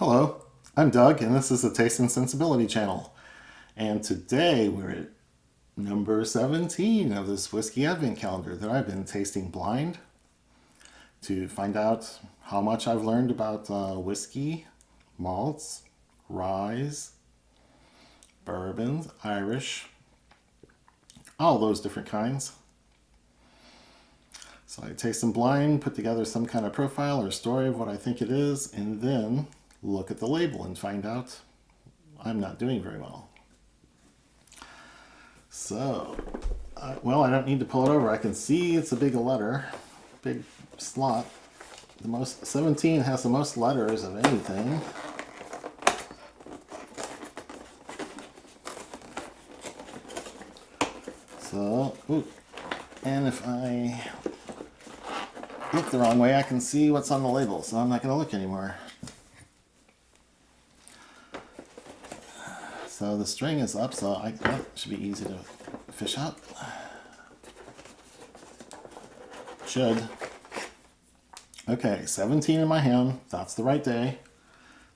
Hello, I'm Doug, and this is the Taste and Sensibility channel. And today we're at number 17 of this whiskey advent calendar that I've been tasting blind to find out how much I've learned about whiskey, malts, ryes, bourbons, Irish, all those different kinds. So I taste them blind, put together some kind of profile or story of what I think it is, and then look at the label and find out I'm not doing very well. So, well, I don't need to pull it over. I can see it's a big letter, big slot. 17 has the most letters of anything. So, and if I look the wrong way, I can see what's on the label, so I'm not going to look anymore. So the string is up, so that should be easy to fish out. Should. Okay, 17 in my hand. That's the right day.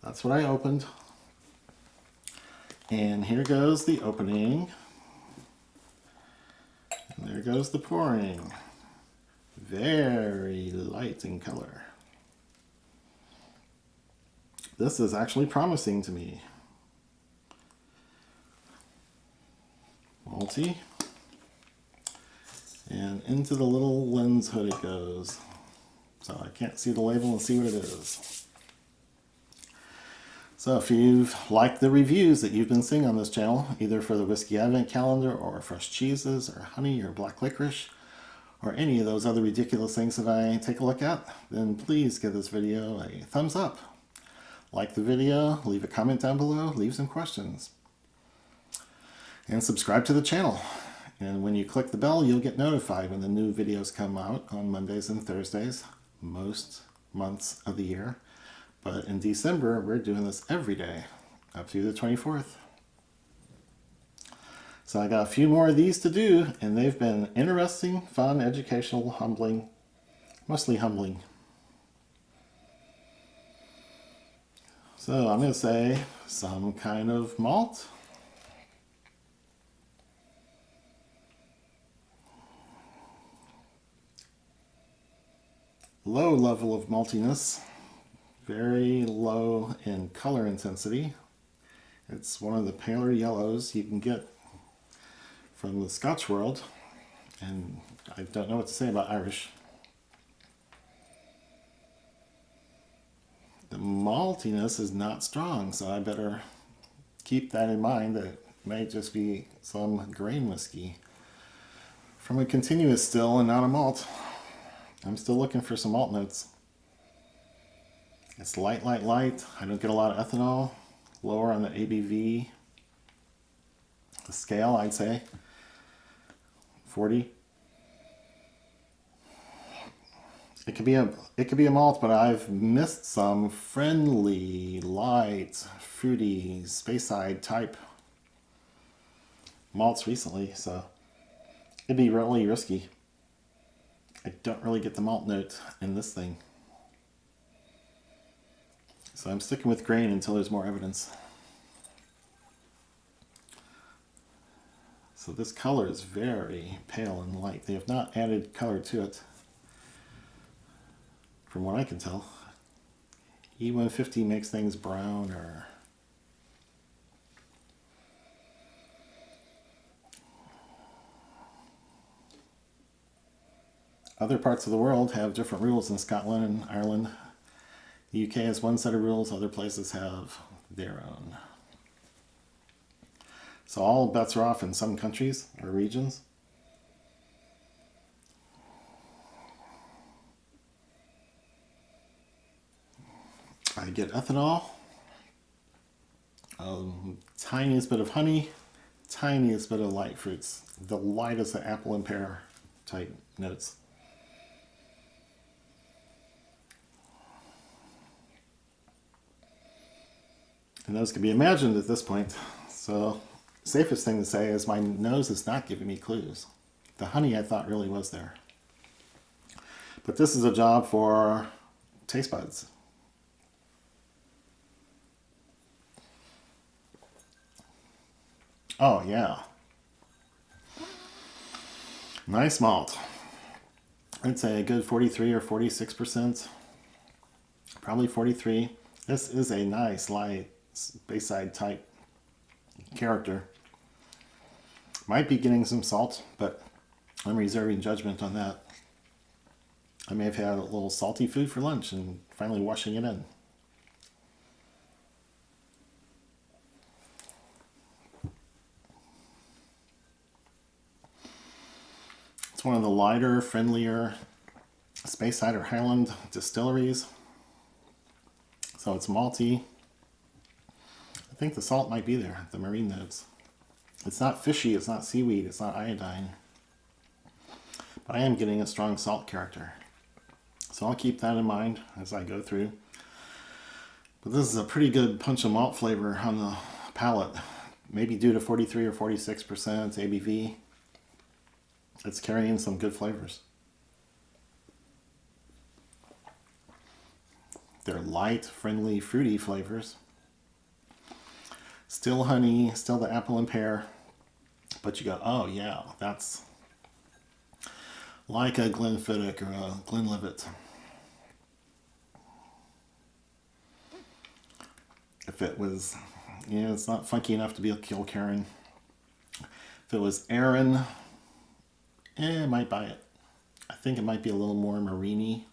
That's what I opened. And here goes the opening. And there goes the pouring. Very light in color. This is actually promising to me. Malty. And into the little lens hood it goes. So I can't see the label and see what it is. So if you've liked the reviews that you've been seeing on this channel, either for the Whiskey Advent Calendar or fresh cheeses or honey or black licorice, or any of those other ridiculous things that I take a look at, then please give this video a thumbs up. Like the video, leave a comment down below, leave some questions. And subscribe to the channel. And when you click the bell, you'll get notified when the new videos come out on Mondays and Thursdays, most months of the year. But in December, we're doing this every day, up through the 24th. So I got a few more of these to do, and they've been interesting, fun, educational, humbling, mostly humbling. So I'm going to say some kind of malt. Low level of maltiness, very low in color intensity. It's one of the paler yellows you can get from the Scotch world, and I don't know what to say about Irish. The maltiness is not strong, so I better keep that in mind that it may just be some grain whiskey from a continuous still and not a malt. I'm still looking for some malt notes. It's light, light, light. I don't get a lot of ethanol. Lower on the ABV. The scale, I'd say 40. It could be a malt, but I've missed some friendly, light, fruity, Speyside type malts recently, so it'd be really risky. I don't really get the malt note in this thing. So I'm sticking with grain until there's more evidence. So this color is very pale and light. They have not added color to it, from what I can tell. E150 makes things brown or... Other parts of the world have different rules in Scotland and Ireland. The UK has one set of rules, other places have their own. So all bets are off in some countries or regions. I get ethanol, tiniest bit of honey, tiniest bit of light fruits. The lightest of apple and pear type notes. And those can be imagined at this point. So safest thing to say is my nose is not giving me clues. The honey I thought really was there. But this is a job for taste buds. Oh, yeah. Nice malt. I'd say a good 43 or 46%. Probably 43. This is a nice light Bayside type character. Might be getting some salt, but I'm reserving judgment on that. I may have had a little salty food for lunch and finally washing it in. It's one of the lighter, friendlier Speyside or Highland distilleries. So it's malty. I think the salt might be there, the marine notes. It's not fishy, it's not seaweed, it's not iodine. But I am getting a strong salt character. So I'll keep that in mind as I go through. But this is a pretty good punch of malt flavor on the palate. Maybe due to 43 or 46% ABV. It's carrying some good flavors. They're light, friendly, fruity flavors. Still honey, still the apple and pear. But you go, oh yeah, that's like a Glenfiddich or a Glenlivet. If it was, it's not funky enough to be a Kilkerran. If it was Aaron, I might buy it. I think it might be a little more marine-y,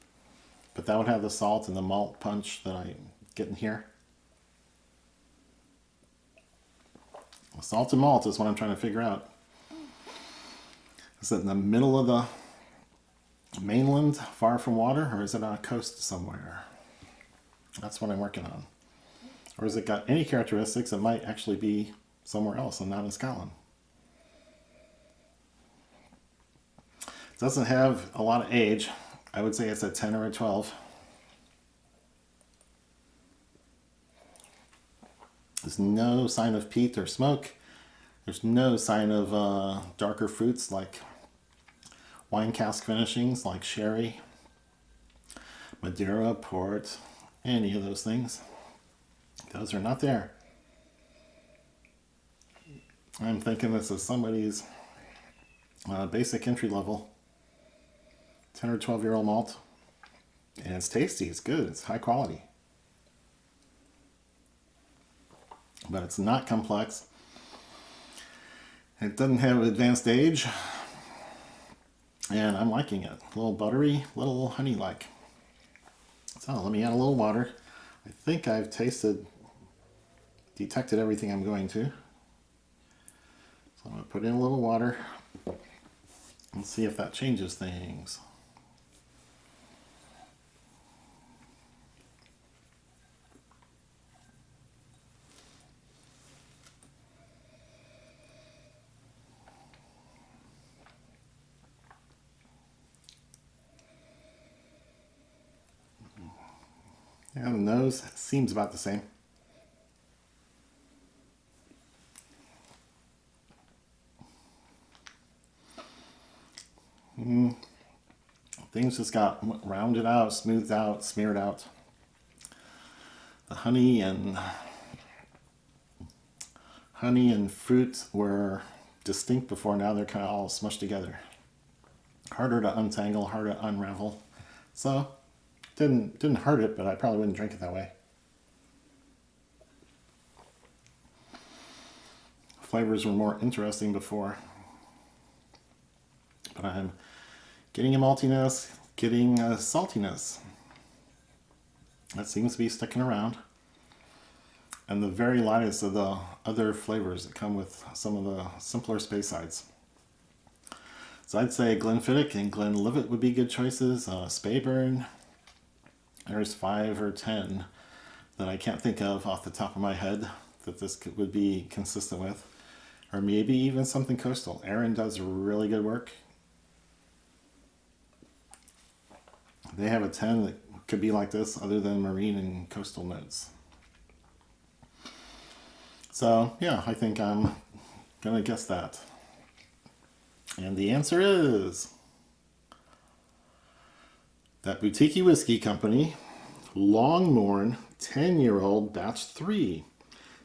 but that would have the salt and the malt punch that I'm getting here. Salt and malt is what I'm trying to figure out. Is it in the middle of the mainland, far from water, or is it on a coast somewhere? That's what I'm working on. Or has it got any characteristics that might actually be somewhere else and not in Scotland? It doesn't have a lot of age. I would say it's a 10 or a 12. There's no sign of peat or smoke. There's no sign of darker fruits like wine cask finishings like sherry, Madeira, port, any of those things. Those are not there. I'm thinking this is somebody's basic entry level 10 or 12-year-old malt. And it's tasty, it's good, it's high quality. But it's not complex. It doesn't have advanced age. And I'm liking it. A little buttery, little honey-like. So let me add a little water. I think I've detected everything I'm going to. So I'm going to put in a little water and see if that changes things. Yeah, the nose seems about the same. Things just got rounded out, smoothed out, smeared out. The honey and fruit were distinct before. Now they're kind of all smushed together. Harder to untangle, harder to unravel. So didn't hurt it, but I probably wouldn't drink it that way. Flavors were more interesting before. But I'm getting a maltiness, getting a saltiness. That seems to be sticking around. And the very lightest of the other flavors that come with some of the simpler Speysides. So I'd say Glenfiddich and Glenlivet would be good choices. Speyburn. There's 5 or 10 that I can't think of off the top of my head that this would be consistent with. Or maybe even something coastal. Aaron does really good work. They have a 10 that could be like this other than marine and coastal notes. So, yeah, I think I'm going to guess that. And the answer is That Boutique-y Whisky Company, Longmorn 10-year-old batch 3,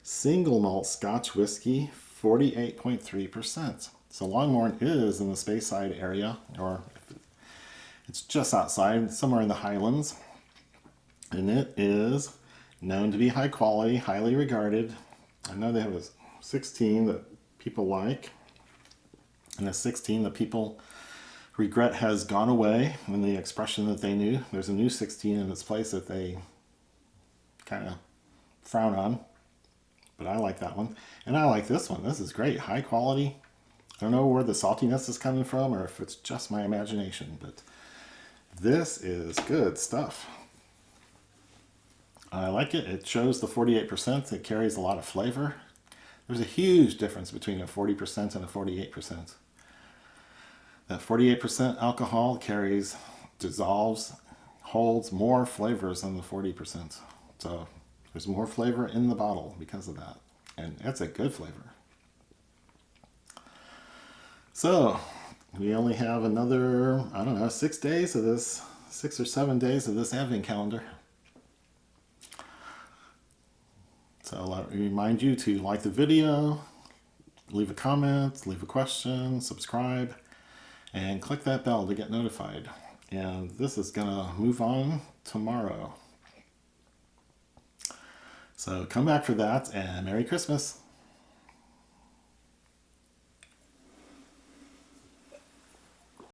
single malt Scotch whiskey, 48.3%. So Longmorn is in the Speyside area, or it's just outside, somewhere in the Highlands. And it is known to be high quality, highly regarded. I know they have a 16 that people like, and a 16 that people regret has gone away, when the expression that they knew. There's a new 16 in its place that they kind of frown on. But I like that one. And I like this one. This is great. High quality. I don't know where the saltiness is coming from or if it's just my imagination, but this is good stuff. I like it. It shows the 48%. It carries a lot of flavor. There's a huge difference between a 40% and a 48%. That 48% alcohol dissolves, holds more flavors than the 40%. So there's more flavor in the bottle because of that. And it's a good flavor. So we only have another, 6 days of this, 6 or 7 days of this Advent calendar. So let me remind you to like the video, leave a comment, leave a question, subscribe, and click that bell to get notified. And this is gonna move on tomorrow. So come back for that, and Merry Christmas.